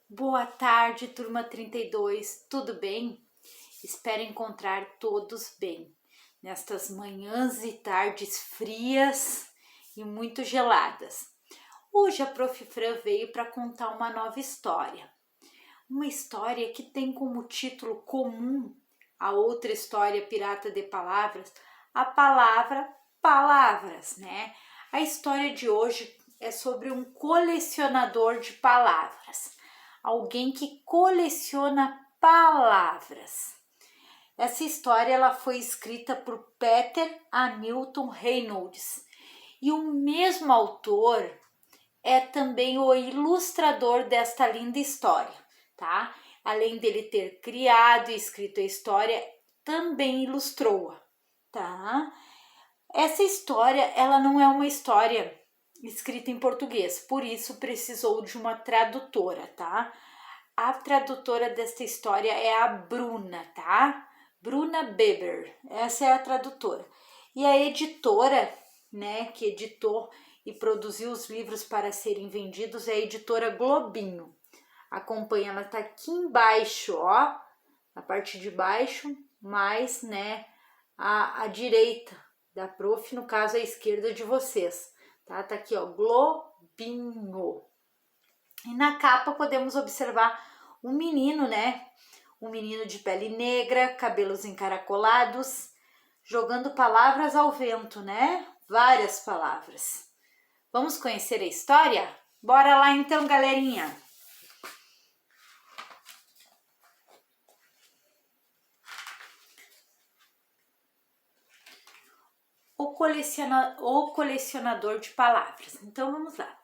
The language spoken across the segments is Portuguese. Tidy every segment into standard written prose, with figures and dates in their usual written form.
Boa tarde, turma 32, tudo bem? Espero encontrar todos bem nestas manhãs e tardes frias e muito geladas. Hoje a Prof. Fran veio para contar uma nova história. Uma história que tem como título comum a outra história Pirata de Palavras, a palavra palavras, né? A história de hoje é sobre um colecionador de palavras. Alguém que coleciona palavras. Essa história ela foi escrita por Peter Hamilton Reynolds e o mesmo autor é também o ilustrador desta linda história, tá? Além dele ter criado e escrito a história, também ilustrou-a, tá? Essa história ela não é uma história escrita em português, por isso precisou de uma tradutora, tá? A tradutora desta história é a Bruna, tá? Bruna Beber, essa é a tradutora. E a editora, né, que editou e produziu os livros para serem vendidos é a editora Globinho. Acompanha, ela tá aqui embaixo, ó, na parte de baixo, mais, né, a direita da prof, no caso a esquerda de vocês, tá? Tá aqui, ó, Globinho. E na capa podemos observar um menino, né? Um menino de pele negra, cabelos encaracolados, jogando palavras ao vento, né? Várias palavras. Vamos conhecer a história? Bora lá então, galerinha! O colecionador de palavras. Então vamos lá.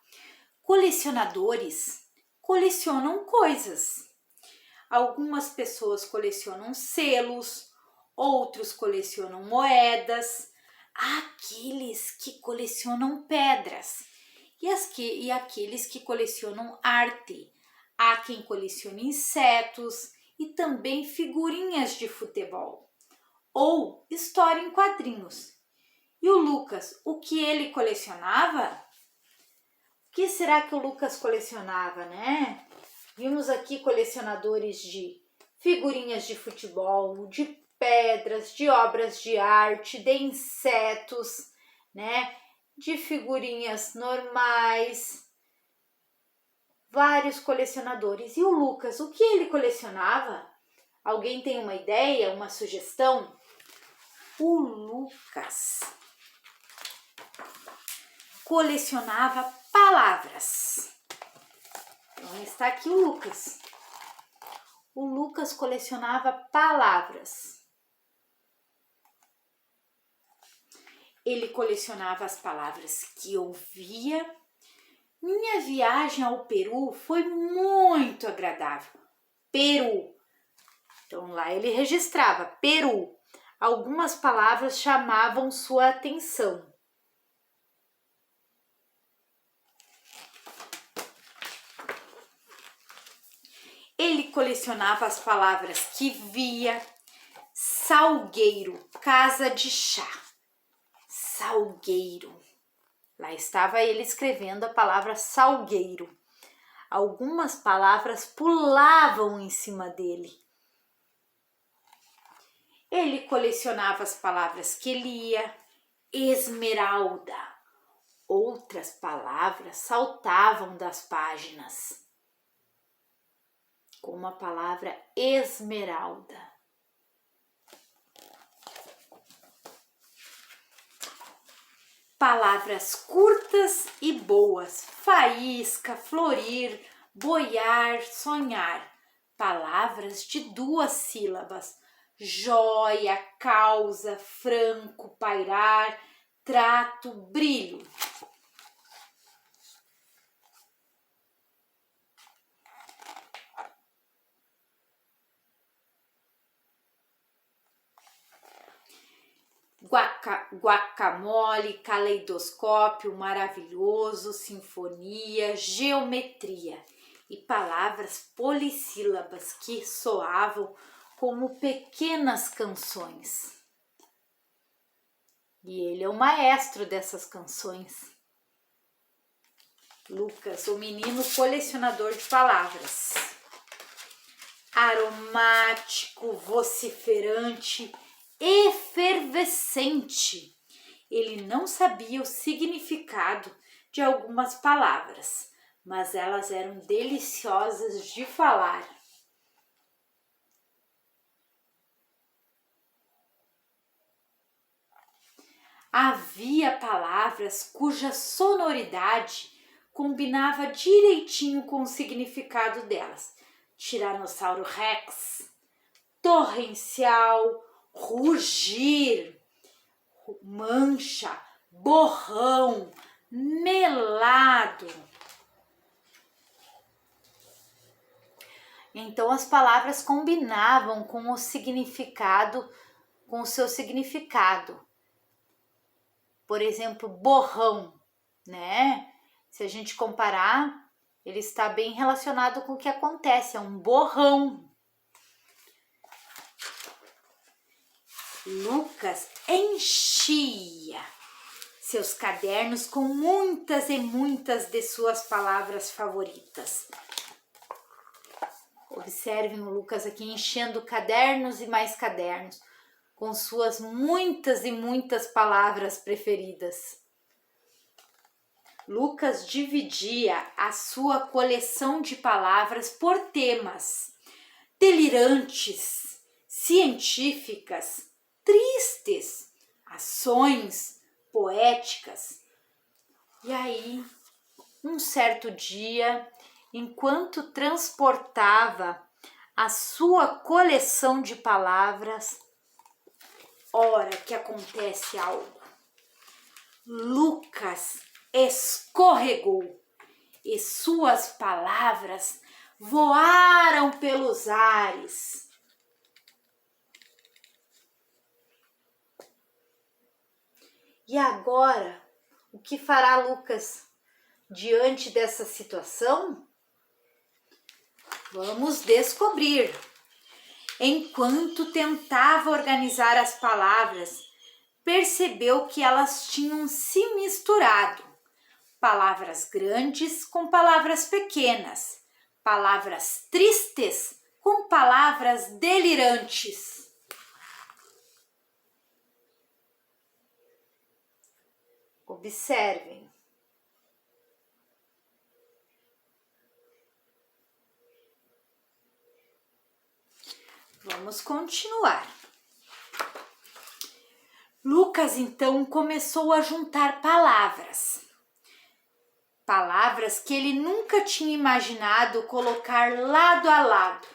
Colecionadores colecionam coisas. Algumas pessoas colecionam selos, outros colecionam moedas, há aqueles que colecionam pedras e aqueles que colecionam arte. Há quem colecione insetos e também figurinhas de futebol ou história em quadrinhos. E o Lucas, o que ele colecionava? O que será que o Lucas colecionava, né? Vimos aqui colecionadores de figurinhas de futebol, de pedras, de obras de arte, de insetos, né? De figurinhas normais. Vários colecionadores. E o Lucas, o que ele colecionava? Alguém tem uma ideia, uma sugestão? O Lucas colecionava palavras. Então está aqui o Lucas. O Lucas colecionava palavras. Ele colecionava as palavras que ouvia. Minha viagem ao Peru foi muito agradável. Peru. Então lá ele registrava Peru. Algumas palavras chamavam sua atenção. Ele colecionava as palavras que via, salgueiro, casa de chá, salgueiro. Lá estava ele escrevendo a palavra salgueiro. Algumas palavras pulavam em cima dele. Ele colecionava as palavras que lia, esmeralda. Outras palavras saltavam das páginas, como a palavra esmeralda. Palavras curtas e boas, faísca, florir, boiar, sonhar. Palavras de 2 sílabas, joia, causa, franco, pairar, trato, brilho. Guacamole, caleidoscópio, maravilhoso, sinfonia, geometria e palavras polissílabas que soavam como pequenas canções. E ele é o maestro dessas canções. Lucas, o menino colecionador de palavras. aromático, vociferante, efervescente. Ele não sabia o significado de algumas palavras, mas elas eram deliciosas de falar. Havia palavras cuja sonoridade combinava direitinho com o significado delas. Tiranossauro Rex, torrencial, rugir, mancha, borrão, melado. Então as palavras combinavam com o significado, com o seu significado. Por exemplo, borrão, né? Se a gente comparar, ele está bem relacionado com o que acontece, é um borrão. Lucas enchia seus cadernos com muitas e muitas de suas palavras favoritas. Observem o Lucas aqui enchendo cadernos e mais cadernos, com suas muitas e muitas palavras preferidas. Lucas dividia a sua coleção de palavras por temas: delirantes, científicas, tristes, ações, poéticas. E aí, um certo dia, enquanto transportava a sua coleção de palavras, ora que acontece algo. Lucas escorregou e suas palavras voaram pelos ares. E agora, o que fará Lucas diante dessa situação? Vamos descobrir. Enquanto tentava organizar as palavras, percebeu que elas tinham se misturado. Palavras grandes com palavras pequenas, palavras tristes com palavras delirantes. Observem. Vamos continuar. Lucas então começou a juntar palavras. Palavras que ele nunca tinha imaginado colocar lado a lado.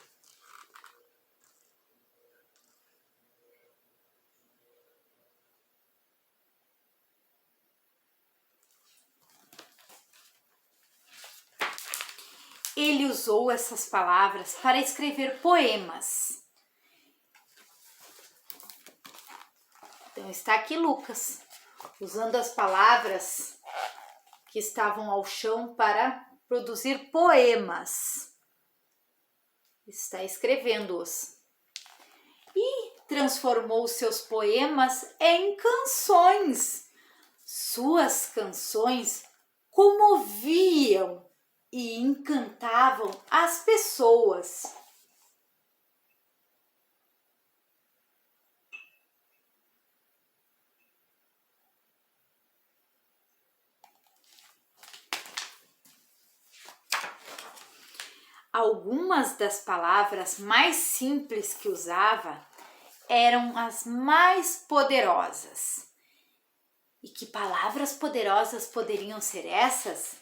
Ele usou essas palavras para escrever poemas. Então está aqui Lucas, usando as palavras que estavam ao chão para produzir poemas. Está escrevendo-os. E transformou seus poemas em canções. Suas canções comoviam e encantavam as pessoas. Algumas das palavras mais simples que usava eram as mais poderosas. E que palavras poderosas poderiam ser essas?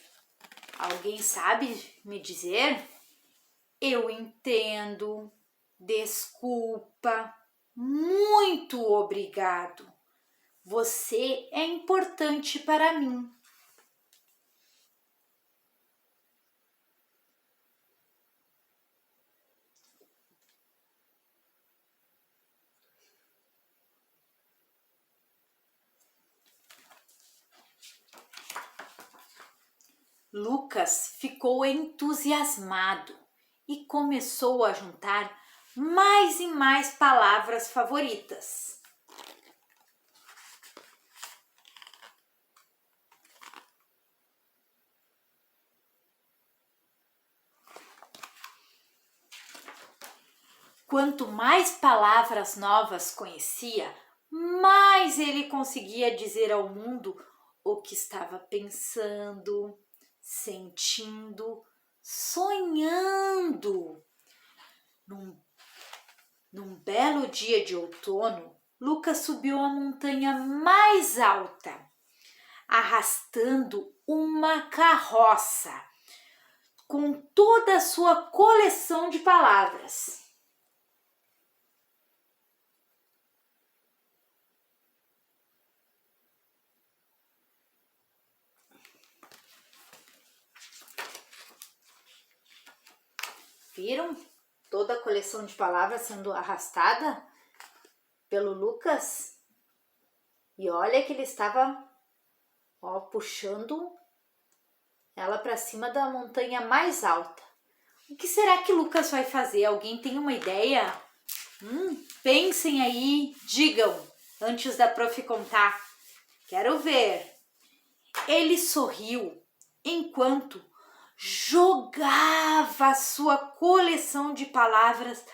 Alguém sabe me dizer? Eu entendo, desculpa, muito obrigado. Você é importante para mim. Lucas ficou entusiasmado e começou a juntar mais e mais palavras favoritas. Quanto mais palavras novas conhecia, mais ele conseguia dizer ao mundo o que estava pensando, sentindo, sonhando. Num belo dia de outono, Lucas subiu a montanha mais alta, arrastando uma carroça com toda a sua coleção de palavras. Viram toda a coleção de palavras sendo arrastada pelo Lucas? E olha que ele estava puxando ela para cima da montanha mais alta. O que será que Lucas vai fazer? Alguém tem uma ideia? Pensem aí, digam, antes da prof contar. Quero ver. Ele sorriu enquanto jogava sua coleção de palavras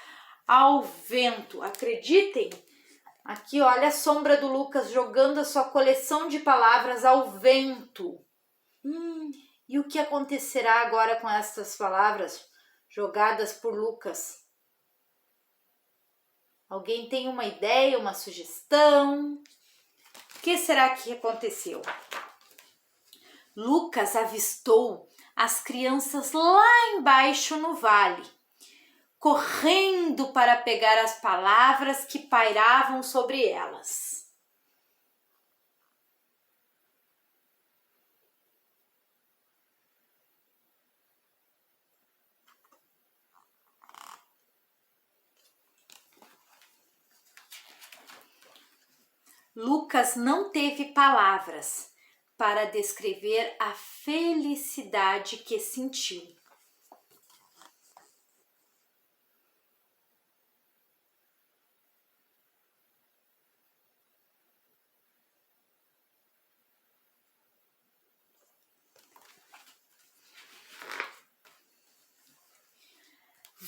ao vento. Acreditem? Aqui, olha a sombra do Lucas jogando a sua coleção de palavras ao vento. E o que acontecerá agora com estas palavras jogadas por Lucas? Alguém tem uma ideia, uma sugestão? O que será que aconteceu? Lucas avistou as crianças lá embaixo no vale, correndo para pegar as palavras que pairavam sobre elas. Lucas não teve palavras para descrever a felicidade que sentiu.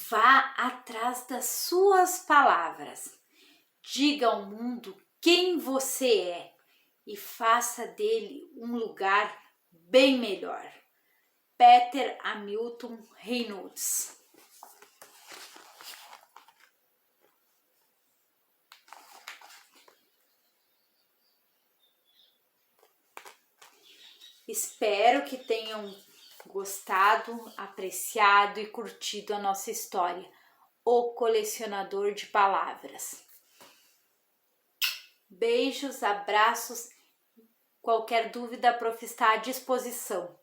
Vá atrás das suas palavras. Diga ao mundo quem você é e faça dele um lugar bem melhor. Peter Hamilton Reynolds. Espero que tenham gostado, apreciado e curtido a nossa história, O Colecionador de Palavras. Beijos, abraços. Qualquer dúvida, a prof está à disposição.